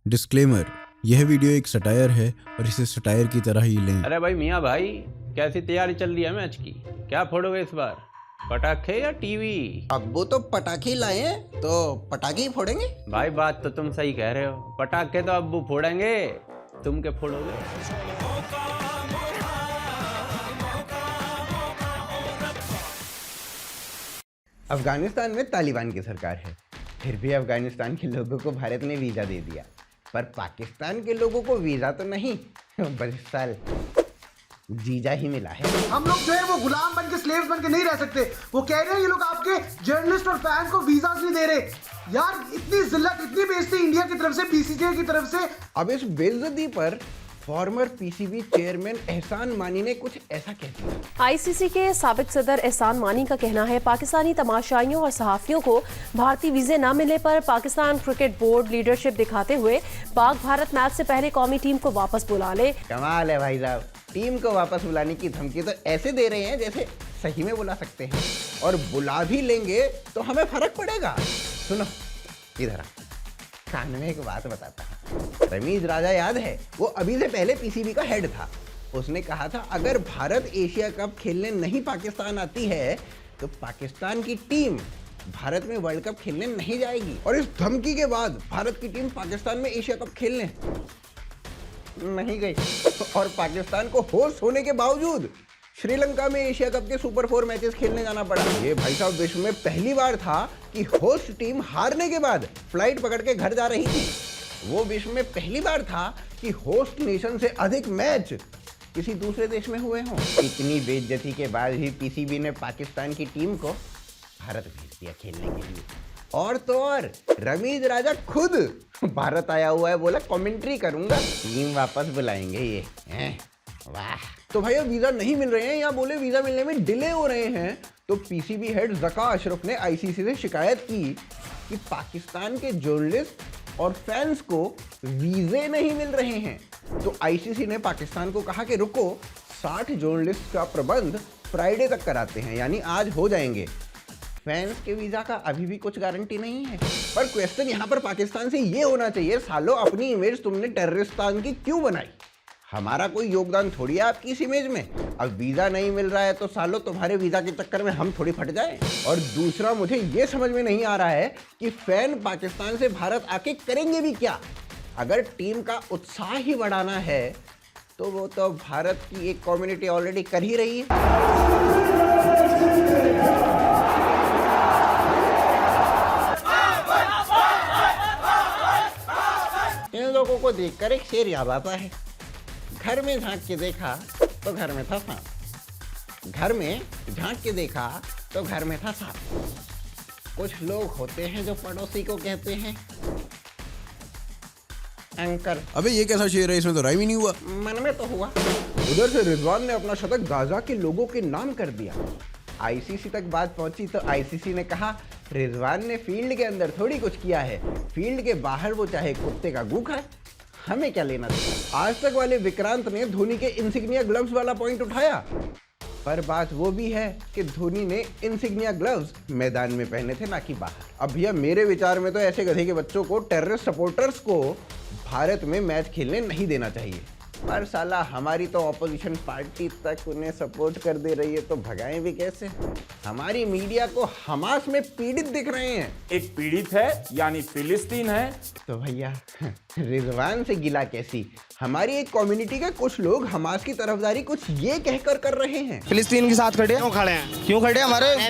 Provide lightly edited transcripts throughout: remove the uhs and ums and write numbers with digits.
Disclaimer, यह video एक satire है और इसे सटायर की तरह ही लें। अरे भाई मियाँ भाई, कैसी तैयारी चल रही है मैच की? क्या फोड़ोगे इस बार, पटाखे या टीवी? अब्बू तो पटाखे लाए हैं तो पटाखे ही फोड़ेंगे। भाई बात तो तुम सही कह रहे हो, पटाखे तो अब्बू फोड़ेंगे, तुम क्या फोड़ोगे? अफगानिस्तान में तालिबान की सरकार है, फिर भी अफगानिस्तान के लोगों को भारत ने वीज़ा दे दिया, पर पाकिस्तान के लोगों को वीज़ा तो नहीं, बस इस साल जीजा ही मिला है। हम लोग जो है वो गुलाम बन के स्लेव्स बन के नहीं रह सकते। वो कह रहे हैं ये लोग आपके जर्नलिस्ट और फैंस को वीजा नहीं दे रहे। यार इतनी जिल्लत, इतनी बेइज्जती इंडिया की तरफ से, बीसीसीआई की तरफ से। अब इस बेइज्जती पर फॉर्मर पीसीबी चेयरमैन एहसान मानी ने कुछ ऐसा कह दिया। आईसीसी के साबिक सदर एहसान मानी का कहना है पाकिस्तानी तमाशाइयों और सहाफियों को भारतीय वीजे न मिलने पर पाकिस्तान क्रिकेट बोर्ड लीडरशिप दिखाते हुए पाक भारत मैच से पहले कौमी टीम को वापस बुला ले। कमाल है भाई साहब, टीम को वापस बुलाने की धमकी तो ऐसे दे रहे हैं जैसे सही में बुला सकते हैं, और बुला भी लेंगे तो हमें फर्क पड़ेगा। सुनो इधर कान में एक बात बताता हूं। रमीज राजा याद है, वो अभी से पहले पीसीबी का हेड था। उसने कहा था अगर भारत एशिया कप खेलने नहीं पाकिस्तान आती है तो पाकिस्तान की टीम भारत में वर्ल्ड कप खेलने नहीं जाएगी। और इस धमकी के बाद भारत की टीम पाकिस्तान में एशिया कप खेलने नहीं गई, और पाकिस्तान को होस्ट होने के बावजूद श्रीलंका में एशिया कप के सुपर 4 मैचेस खेलने जाना पड़ा। ये भाई साहब विश्व में पहली बार था कि होस्ट टीम हारने के बाद फ्लाइट पकड़ के घर जा रही थी। वो विश्व में पहली बार था कि होस्ट नेशन से अधिक मैच किसी दूसरे देश में हुए हों। इतनी बेइज्जती के बाद भी पीसीबी ने पाकिस्तान की टीम को भारत भेज दिया खेलने के लिए। और तो और रमीज राजा खुद भारत आया हुआ है, बोला कमेंट्री करूंगा, टीम वापस बुलाएंगे ये। वाह। तो भैया वीजा नहीं मिल रहे हैं या बोले वीजा मिलने में डिले हो रहे हैं, तो पीसीबी हेड ज़का अशरफ ने आईसीसी से शिकायत की कि पाकिस्तान के जर्नलिस्ट और फैंस को वीजे नहीं मिल रहे हैं। तो आईसीसी ने पाकिस्तान को कहा कि रुको, 60 जर्नलिस्ट का प्रबंध फ्राइडे तक कराते हैं, यानी आज हो जाएंगे। फैंस के वीजा का अभी भी कुछ गारंटी नहीं है। पर क्वेश्चन यहाँ पर पाकिस्तान से ये होना चाहिए, सालो अपनी इमेज तुमने टेररिस्तान की क्यों बनाई? हमारा कोई योगदान थोड़ी है आपकी इस इमेज में। अब वीजा नहीं मिल रहा है तो सालो तुम्हारे वीजा के चक्कर में हम थोड़ी फट जाएं। और दूसरा, मुझे ये समझ में नहीं आ रहा है कि फैन पाकिस्तान से भारत आके करेंगे भी क्या। अगर टीम का उत्साह ही बढ़ाना है तो वो तो भारत की एक कम्युनिटी ऑलरेडी कर ही रही है। इन लोगों को देखकर एक शेर याद आता है, घर में झांक के देखा तो घर में था सांप, घर में झांक के देखा तो घर में था सांप। कुछ लोग होते हैं जो पड़ोसी को कहते हैं अंकल। अबे ये कैसा शेर है, इसमें तो राइम ही नहीं हुआ। मन में तो हुआ। उधर से रिजवान ने अपना शतक गाजा के लोगों के नाम कर दिया। आईसीसी तक बात पहुंची तो आईसीसी ने कहा रिजवान ने फील्ड के अंदर थोड़ी कुछ किया है, फील्ड के बाहर वो चाहे कुत्ते का गू खाए, हमें क्या लेना था। आज तक वाले विक्रांत ने धोनी के इंसिग्निया ग्लव्स वाला पॉइंट उठाया, पर बात वो भी है कि धोनी ने इंसिग्निया ग्लव्स मैदान में पहने थे, ना कि बाहर। अब भैया मेरे विचार में तो ऐसे गधे के बच्चों को, टेररिस्ट सपोर्टर्स को भारत में मैच खेलने नहीं देना चाहिए। पर साला हमारी तो ऑपोजिशन पार्टी तक उन्हें सपोर्ट कर दे रही है, तो भगाएं भी कैसे? हमारी मीडिया को हमास में पीड़ित दिख रहे हैं। एक पीड़ित है यानी फिलिस्तीन है। तो भैया रिजवान से गिला कैसी? हमारी एक कम्युनिटी के कुछ लोग हमास की तरफदारी कुछ ये कहकर कर रहे हैं। फिलिस्तीन के साथ खड़े क्यों खड़े हैं? क्यों खड़े? हमारे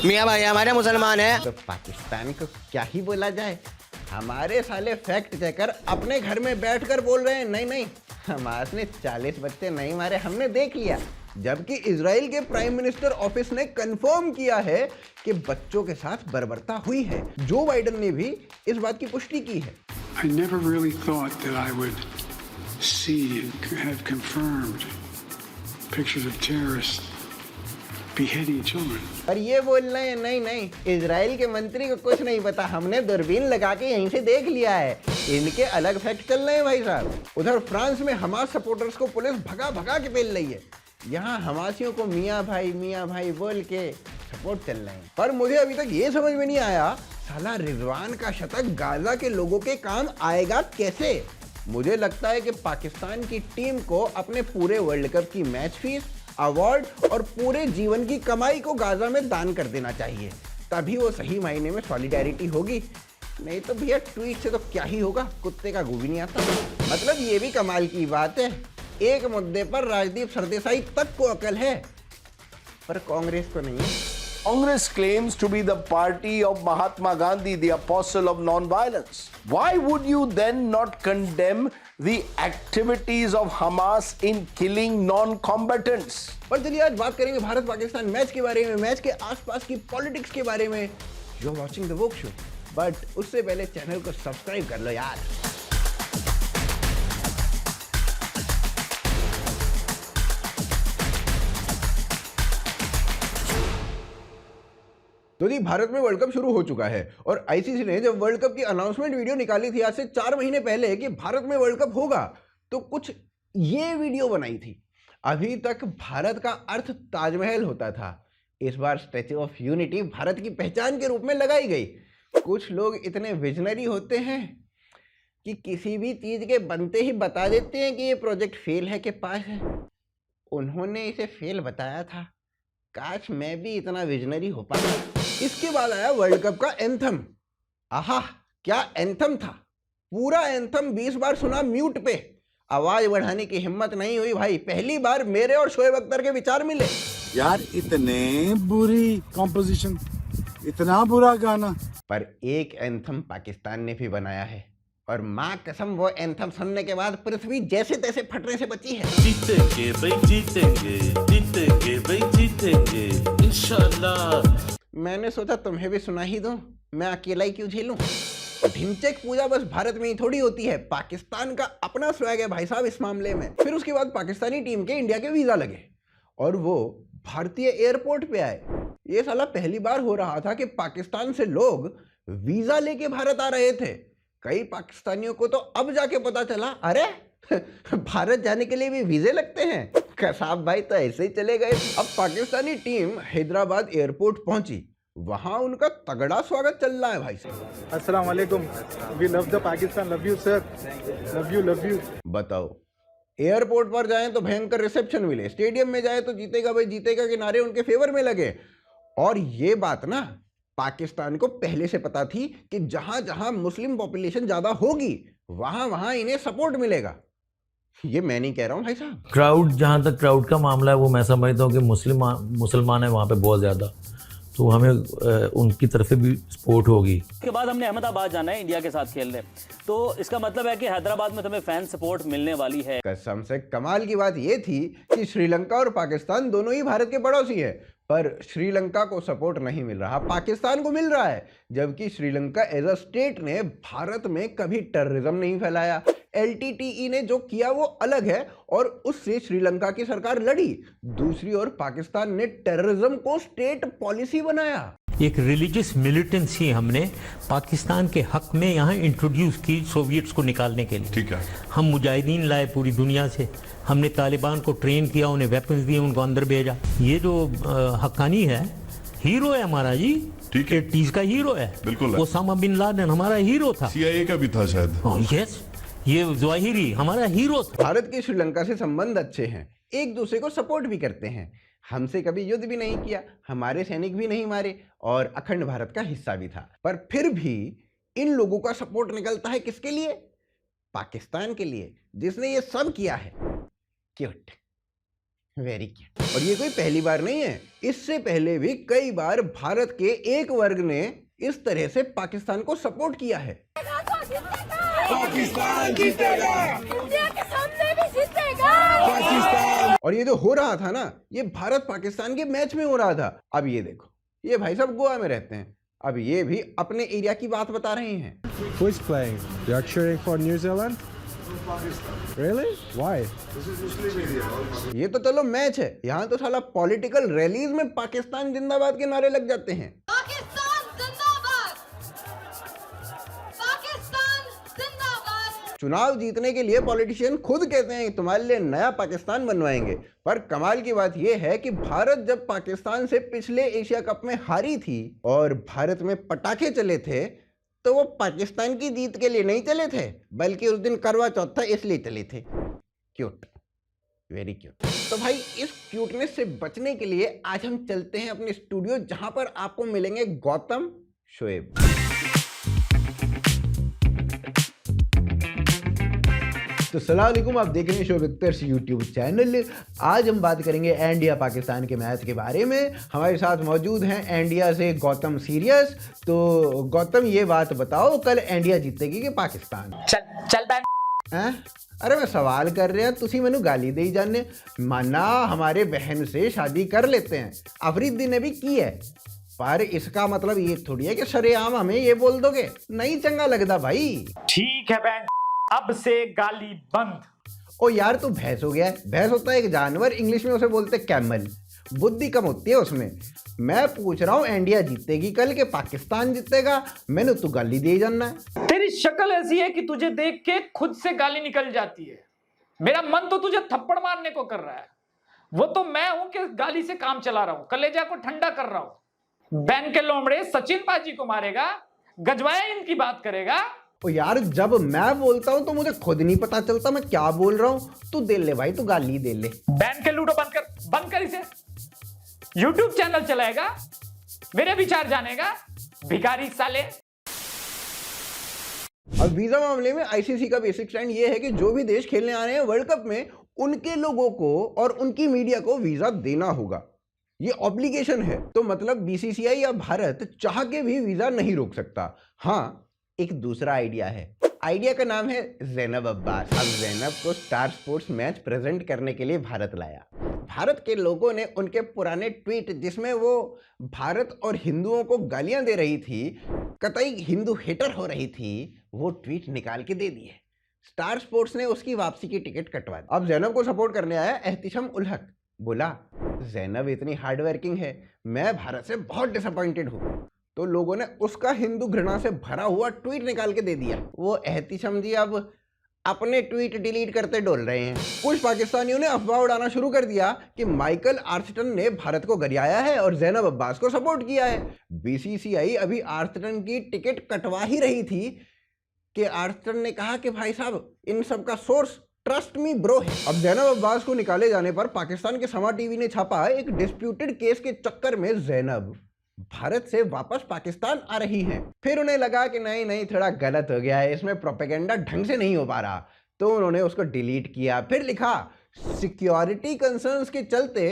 मियाँ भाई हमारे मुसलमान हैं। तो पाकिस्तान को क्या ही बोला जाए? हमारे साले फैक्ट चेकर अपने घर में बैठकर बोल रहे हैं नहीं हमास ने 40 बच्चे नहीं मारे, हमने देख लिया। जबकि इजराइल के प्राइम मिनिस्टर ऑफिस ने कंफर्म किया है कि बच्चों के साथ बर्बरता हुई है। जो बाइडेन ने भी इस बात की पुष्टि की है। I never really thought that I would see and have confirmed pictures of terrorists beheading children. और ये बोल रहे हैं नहीं इजराइल के मंत्री को कुछ नहीं पता, हमने दूरबीन लगा के यहीं से देख लिया है। इनके अलग फैक्ट चल रहे हैं भाई साहब। उधर फ्रांस में हमास सपोर्टर्स को पुलिस भगा के पेल रही है। यहाँ हमासियों को मियाँ भाई बोल के सपोर्ट चल रहे हैं। पर मुझे अभी तक ये समझ में नहीं आया साला रिजवान का शतक गाजा के लोगों के काम आएगा कैसे? मुझे लगता है कि पाकिस्तान की टीम को अपने पूरे वर्ल्ड कप की मैच फीस, अवार्ड और पूरे जीवन की कमाई को गाजा में दान कर देना चाहिए, तभी वो सही मायने में सॉलिडेरिटी होगी। नहीं तो भैया ट्वीट से तो क्या ही होगा, कुत्ते का गू भी नहीं आता। मतलब ये भी कमाल की बात है, एक मुद्दे पर राजदीप सरदेसाई तक को अकल है, पर कांग्रेस को नहीं है। Congress claims to be the party of Mahatma Gandhi, the apostle of non-violence. Why would you then not condemn the activities of Hamas in killing non-combatants? पर चलिए आज बात करेंगे भारत पाकिस्तान मैच के बारे में, मैच के आसपास की पॉलिटिक्स के बारे में। You are watching the woke show, but उससे पहले चैनल को सब्सक्राइब कर लो यार। तो जी भारत में वर्ल्ड कप शुरू हो चुका है और आईसीसी ने जब वर्ल्ड कप की अनाउंसमेंट वीडियो निकाली थी आज से 4 महीने पहले कि भारत में वर्ल्ड कप होगा, तो कुछ ये वीडियो बनाई थी। अभी तक भारत का अर्थ ताजमहल होता था, इस बार स्टैच्यू ऑफ यूनिटी भारत की पहचान के रूप में लगाई गई। कुछ लोग इतने विजनरी होते हैं कि किसी भी चीज के बनते ही बता देते हैं कि ये प्रोजेक्ट फेल है के पास है। उन्होंने इसे फेल बताया था, काश मैं भी इतना विजनरी हो पाता। इसके बाद आया वर्ल्ड कप का एंथम। आहा क्या एंथम था, पूरा एंथम 20 बार सुना म्यूट पे, आवाज बढ़ाने की हिम्मत नहीं हुई भाई। पहली बार मेरे और शोएब अख्तर के विचार मिले। यार इतने बुरी कॉम्पोजिशन, इतना बुरा गाना। पर एक एंथम पाकिस्तान ने भी बनाया है और माँ कसम वो एंथम सुनने के बाद पृथ्वी जैसे तैसे फटने से बची है। जीतेंगे भाई जीतेंगे, जीतेंगे भाई जीतेंगे इंशाल्लाह। मैंने सोचा तुम्हें भी सुना ही दूं, मैं अकेला ही क्यों झेलूं। ढिंचैक पूजा बस भारत में ही थोड़ी होती है, पाकिस्तान का अपना स्वैग है भाई साहब इस मामले में। फिर उसके बाद पाकिस्तानी टीम के इंडिया के वीजा लगे और वो भारतीय एयरपोर्ट पे आए। ये साला पहली बार हो रहा था कि पाकिस्तान से लोग वीजा लेके भारत आ रहे थे। कई पाकिस्तानियों को तो अब जाके पता चला, अरे भारत जाने के लिए भी वीजे लगते हैं। कसाब भाई तो ऐसे ही चले गए। अब पाकिस्तानी टीम हैदराबाद एयरपोर्ट पहुंची, वहां उनका तगड़ा स्वागत चल रहा है भाई साहब। अस्सलाम वालेकुम, we love the Pakistan, love you sir, love you. बताओ, एयरपोर्ट पर जाएं तो भयंकर रिसेप्शन मिले, स्टेडियम में जाए तो जीतेगा भाई जीतेगा के नारे उनके फेवर में लगे। और ये बात ना पाकिस्तान को पहले से पता थी कि जहां जहां मुस्लिम पॉपुलेशन ज्यादा होगी वहां वहां इन्हें सपोर्ट मिलेगा। ये मैं नहीं कह रहा हूं भाई साहब। क्राउड, जहां तक क्राउड का मामला है वो मैं समझता हूं कि मुसलमान है वहां पे बहुत ज्यादा, तो हमें उनकी तरफ से भी सपोर्ट होगी। उसके बाद हमने अहमदाबाद जाना है इंडिया के साथ खेलने, तो इसका मतलब है कि हैदराबाद में तुम्हें फैन सपोर्ट मिलने वाली है। कसम से कमाल की बात ये थी कि श्रीलंका और पाकिस्तान दोनों ही भारत के पड़ोसी है, पर श्रीलंका को सपोर्ट नहीं मिल रहा, पाकिस्तान को मिल रहा है। जबकि श्रीलंका एज अ स्टेट ने भारत में कभी टेररिज्म नहीं फैलाया। LTTE ने जो किया वो अलग है और उससे श्रीलंका की सरकार लड़ी। दूसरी ओर पाकिस्तान ने टेररिज्म को स्टेट पॉलिसी बनाया। एक रिलीजियस मिलिटेंसी हमने पाकिस्तान के हक में यहाँ इंट्रोड्यूस की सोवियट्स को निकालने के लिए। ठीक है, हम मुजाहिदीन लाए पूरी दुनिया से, हमने तालिबान को ट्रेन किया, उन्हें वेपन्स दिए, उनको अंदर भेजा। ये जो हक्कानी है, हीरो है हमारा जी, ठीक है, 80s का हीरो है, बिल्कुल। ओसामा बिन लादेन हमारा हीरो था, CIA का भी था शायद। यस, ये ज़वाहिरी हमारा हीरो था। भारत के श्रीलंका से संबंध अच्छे हैं, एक दूसरे को सपोर्ट भी करते हैं। हमसे कभी युद्ध भी नहीं किया, हमारे सैनिक भी नहीं मारे और अखंड भारत का हिस्सा भी था। पर फिर भी इन लोगों का सपोर्ट निकलता है किसके लिए? पाकिस्तान के लिए, जिसने ये सब किया है। Cute, very cute. और ये कोई पहली बार नहीं है, इससे पहले भी कई बार भारत के एक वर्ग ने इस तरह से पाकिस्तान को सपोर्ट किया है। पाकिस्तान जीतेगा, इंडिया के सामने भी जीतेगा पाकिस्तान। और ये जो हो रहा था ना, ये भारत पाकिस्तान के मैच में हो रहा था। अब ये देखो, ये भाई साहब गोवा में रहते हैं, अब ये भी अपने एरिया की बात बता रहे हैं। Who is playing? You are cheering for New Zealand? Really? Why? ये तो चलो मैच है, यहाँ तो साला पॉलिटिकल रैलीज में पाकिस्तान जिंदाबाद के नारे लग जाते हैं। पाकिस्तान जिंदाबाद, पाकिस्तान जिंदाबाद। चुनाव जीतने के लिए पॉलिटिशियन खुद कहते हैं तुम्हारे लिए नया पाकिस्तान बनवाएंगे। पर कमाल की बात यह है कि भारत जब पाकिस्तान से पिछले एशिया कप में हारी थी और भारत में पटाखे चले थे, तो वो पाकिस्तान की जीत के लिए नहीं चले थे, बल्कि उस दिन करवा चौथ था इसलिए चले थे। Cute, very cute. तो भाई इस क्यूटनेस से बचने के लिए आज हम चलते हैं अपने स्टूडियो, जहां पर आपको मिलेंगे गौतम, शोएब। तो सलाम अलैकुम, आप देख रहे हैं शोएब अख्तर यूट्यूब चैनल। आज हम बात करेंगे इंडिया पाकिस्तान के मैच के बारे में। हमारे साथ मौजूद हैं इंडिया से गौतम सीरियस। तो गौतम, ये बात बताओ, कल इंडिया जीतेगी कि पाकिस्तान? चलता है। अरे मैं सवाल कर रहा, तुसी मैनू गाली दे जाने। माना हमारे बहन से शादी कर लेते हैं, अफरीदी ने भी की है, पर इसका मतलब ये थोड़ी है कि शरेआम हमें ये बोल दोगे। नहीं चंगा लगता भाई। ठीक है बहन, अब से गाली बंद। ओ यार तू भैंस हो गया है। भैंस होता है एक जानवर, इंग्लिश में उसे बोलते कैमल। बुद्धि कम होती है उसमें। मैं पूछ रहा हूँ इंडिया जीतेगी कल के पाकिस्तान जीतेगा? मैंने तू गाली दे जाना है। तेरी शक्ल ऐसी है कि तुझे देख के खुद से गाली निकल जाती है। मेरा मन तो तुझे थप्पड़ मारने को कर रहा है। वो तो मैं हूं कि गाली से काम चला रहा हूं, कलेजा को ठंडा कर रहा हूं। बैन के लोमड़े सचिन पाजी को मारेगा, गजवाया इनकी बात करेगा। ओ यार, जब मैं बोलता हूं तो मुझे खुद नहीं पता चलता मैं क्या बोल रहा हूं। तू दे ले भाई, तू गाली दे ले। बैन के लूडो बंद कर इसे। यूट्यूब चैनल चलाएगा, मेरे विचार जानेगा, भिखारी साले। अब वीजा मामले में आईसीसी का बेसिक स्टैंड ये है कि जो भी देश खेलने आ रहे हैं वर्ल्ड कप में, उनके लोगों को और उनकी मीडिया को वीजा देना होगा। ये ऑब्लिगेशन है। तो मतलब बीसीसीआई या भारत चाह के भी वीजा नहीं रोक सकता। हाँ, एक दूसरा आइडिया है। आइडिया का नाम है ज़ैनब अब्बास। अब ज़ैनब को स्टार स्पोर्ट्स मैच प्रेजेंट करने के लिए भारत लाया। भारत के लोगों ने उनके पुराने ट्वीट, जिसमें वो भारत और हिंदुओं को गालियां दे रही थी, कतई हिंदू हेटर हो रही थी, वो ट्वीट निकाल के दे दिए। स्टार स्पोर्ट्स ने उसकी वापसी की टिकट कटवा दी। अब ज़ैनब को सपोर्ट करने आया एहतिशाम उल हक। बोला ज़ैनब इतनी हार्ड वर्किंग है, मैं भारत से बहुत डिसअपॉइंटेड हूँ। तो लोगों ने उसका हिंदू घृणा से भरा हुआ ट्वीट निकाल के दे दिया। वो एहतिशाम जी अब अपने ट्वीट डिलीट करते डोल रहे हैं। कुछ पाकिस्तानियों ने अफवाह उड़ाना शुरू कर दिया कि माइकल आर्थटन ने भारत को गरियाया है और ज़ैनब अब्बास को सपोर्ट किया है। बीसीसीआई अभी आर्थटन की टिकट कटवा ही रही थी कि आर्थटन ने कहा कि भाई साहब, इन सब का सोर्स ट्रस्ट मी ब्रो है। अब ज़ैनब अब्बास को निकाले जाने पर पाकिस्तान के समा टीवी ने छापा, एक डिस्प्यूटेड केस के चक्कर में ज़ैनब भारत से वापस पाकिस्तान आ रही हैं। फिर उन्हें लगा कि नहीं थोड़ा गलत हो गया है, इसमें प्रोपेगेंडा ढंग से नहीं हो पा रहा, तो उन्होंने उसको डिलीट किया। फिर लिखा सिक्योरिटी कंसर्न्स के चलते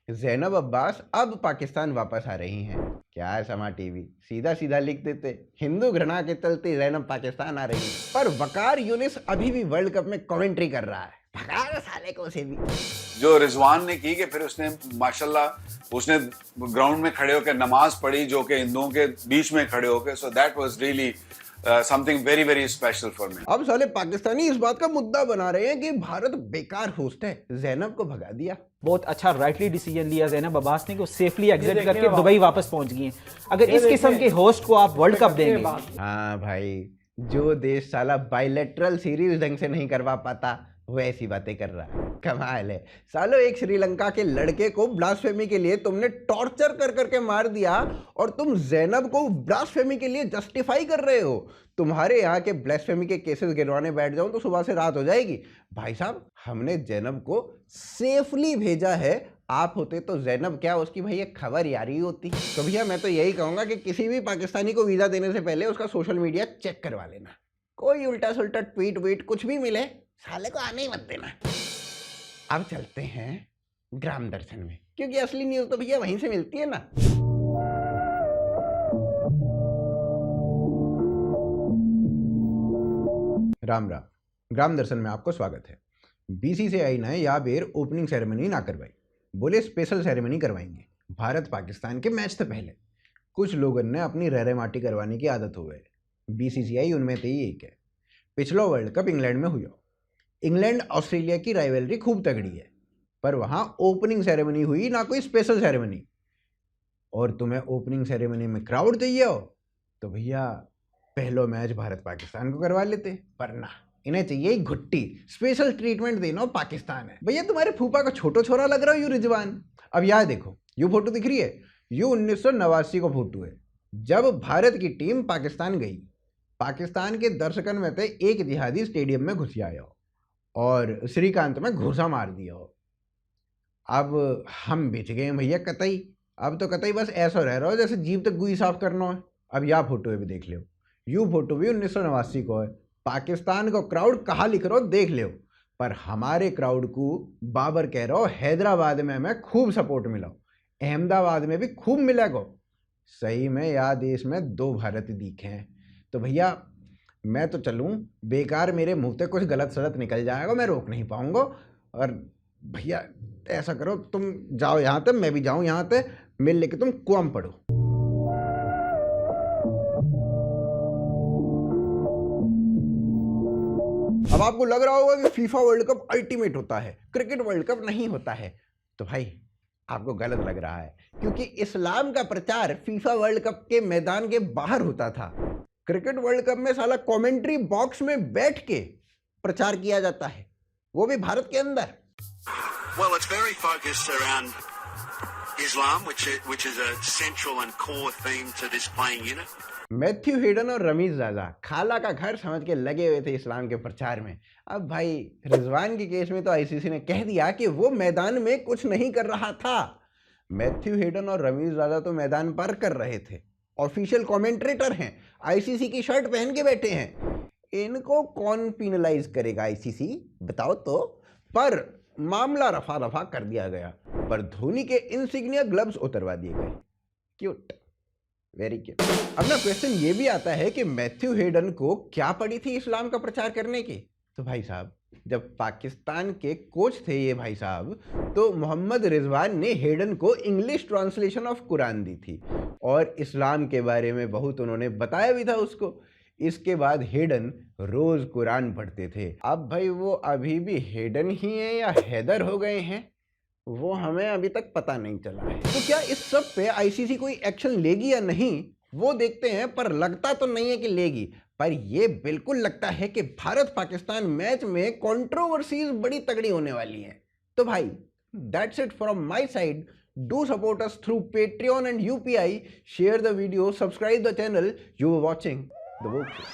ज़ैनब अब्बास अब पाकिस्तान वापस आ रही हैं। क्या है समा टीवी, सीधा सीधा लिख देते, हिंदू घृणा के चलते ज़ैनब पाकिस्तान आ रही है। पर वकार यूनिस अभी भी वर्ल्ड कप में कमेंट्री कर रहा है। भगा साले को से भी। जो रिजवान ने की कि फिर उसने माशाल्लाह उसने ग्राउंड में खड़े होकर नमाज पढ़ी, जो कि हिंदुओं के बीच में खड़े होकर, so that was really something very very special for me. अब साले पाकिस्तानी इस बात का मुद्दा बना रहे हैं कि भारत बेकार होस्ट है, ज़ैनब को भगा दिया। बहुत अच्छा राइटली डिसीजन लिया ज़ैनब अब्बास ने कि वो सेफली एग्जिट करके दुबई वापस पहुंच गई हैं। अगर इस किस्म के होस्ट को आप वर्ल्ड कप देंगे। हाँ भाई, जो देश साला बायलैटरल सीरीज ढंग से नहीं करवा पाता वो ऐसी बातें कर रहा है। कमाल है सालो। एक श्रीलंका के लड़के को ब्लास्फेमी के लिए तुमने टॉर्चर कर करके मार दिया और तुम ज़ैनब को ब्लास्फेमी के लिए जस्टिफाई कर रहे हो। तुम्हारे यहाँ के ब्लास्फेमी के केसेस गिनवाने बैठ जाऊं तो सुबह से रात हो जाएगी। भाई साहब, हमने ज़ैनब को सेफली भेजा है। आप होते तो ज़ैनब क्या, उसकी भैया खबर यारी होती। तो भैया मैं तो यही कहूँगा कि किसी भी पाकिस्तानी को वीज़ा देने से पहले उसका सोशल मीडिया चेक करवा लेना। कोई उल्टा सुल्टा ट्वीट वीट कुछ भी मिले, साले को आने ही मत देना। अब चलते हैं ग्राम दर्शन में, क्योंकि असली न्यूज़ तो भैया वहीं से मिलती है ना। राम राम। ग्राम दर्शन में आपको स्वागत है। बीसीसीआई ने यहाँ बेर ओपनिंग सेरेमनी ना करवाई, बोले स्पेशल सेरेमनी करवाएंगे भारत पाकिस्तान के मैच से पहले। कुछ लोगों ने अपनी रहरे माटी करवाने की आदत हो गई। बीसीसीआई उनमें से ही एक है। पिछला वर्ल्ड कप इंग्लैंड में हुआ। इंग्लैंड ऑस्ट्रेलिया की राइवलरी खूब तगड़ी है, पर वहाँ ओपनिंग सेरेमनी हुई, ना कोई स्पेशल सेरेमनी। और तुम्हें ओपनिंग सेरेमनी में क्राउड चाहिए हो तो भैया पहलो मैच भारत पाकिस्तान को करवा लेते, पर ना, इन्हें चाहिए घुट्टी, स्पेशल ट्रीटमेंट देना पाकिस्तान है। भैया तुम्हारे फूफा का छोटो छोरा लग रहा हो यू रिजवान। अब यहाँ देखो, यू फोटो दिख रही है, यू 1989 का फोटो है, जब भारत की टीम पाकिस्तान गई। पाकिस्तान के दर्शकन में से एक जिहादी स्टेडियम में घुस आया हो और श्रीकांत में घुसा मार दिया हो। अब हम बेच गए भैया कतई, अब तो कतई बस ऐसा रह रहा हो जैसे जीप तक गुई साफ करना है। अब यह फोटो भी देख लो, यू फोटो भी 1989 को है। पाकिस्तान को क्राउड कहाँ लिख रहा हो देख लो, पर हमारे क्राउड को बाबर कह रहा हो हैदराबाद में हमें खूब सपोर्ट मिला, अहमदाबाद में भी खूब मिलेगा। सही में यार देश में दो भारत दिखे हैं। तो भैया मैं तो चलूँ, बेकार मेरे मुंह से कुछ गलत सलत निकल जाएगा, मैं रोक नहीं पाऊंगा। और भैया ऐसा करो, तुम जाओ यहाँ तक, मैं भी जाऊँ यहाँ तक, मिल लेके तुम कुआम पढ़ो। अब आपको लग रहा होगा कि फीफा वर्ल्ड कप अल्टीमेट होता है, क्रिकेट वर्ल्ड कप नहीं होता है। तो भाई आपको गलत लग रहा है, क्योंकि इस्लाम का प्रचार फीफा वर्ल्ड कप के मैदान के बाहर होता था। क्रिकेट वर्ल्ड कप में साला कमेंट्री बॉक्स में बैठ के प्रचार किया जाता है, वो भी भारत के अंदर। Well, it's very focused around Islam, which is a central and core theme to this playing unit. Matthew Hayden और रमीज राजा खाला का घर समझ के लगे हुए थे इस्लाम के प्रचार में। अब भाई रिजवान के केस में तो आईसीसी ने कह दिया कि वो मैदान में कुछ नहीं कर रहा था। मैथ्यू हेडन और रमीज राजा तो मैदान पर कर रहे थे, ऑफिशियल कमेंट्रेटर हैं, आईसीसी की शर्ट पहन के बैठे हैं। इनको कौन पिनलाइज करेगा आईसीसी बताओ तो। पर मामला रफा दफा कर दिया गया, पर धोनी के इंसिग्निया ग्लव्स उतरवा दिए गए। Cute, very cute. अब ना क्वेश्चन ये भी आता है कि मैथ्यू हेडन को क्या पड़ी थी इस्लाम का प्रचार करने की। तो भाई साहब जब पाकिस्तान के कोच थे ये भाई साहब, तो मोहम्मद रिजवान ने हेडन को इंग्लिश ट्रांसलेशन ऑफ कुरान दी थी और इस्लाम के बारे में बहुत उन्होंने बताया भी था उसको। इसके बाद हेडन रोज कुरान पढ़ते थे। अब भाई वो अभी भी हेडन ही है या हैदर हो गए हैं, वो हमें अभी तक पता नहीं चला है। तो क्या इस सब पे आईसीसी कोई एक्शन लेगी या नहीं वो देखते हैं, पर लगता तो नहीं है कि लेगी। पर ये बिल्कुल लगता है कि भारत पाकिस्तान मैच में कंट्रोवर्सीज बड़ी तगड़ी होने वाली हैं। तो भाई that's it from my side. Do support us through Patreon and UPI. Share the video, subscribe the channel. You were watching The Woke Show.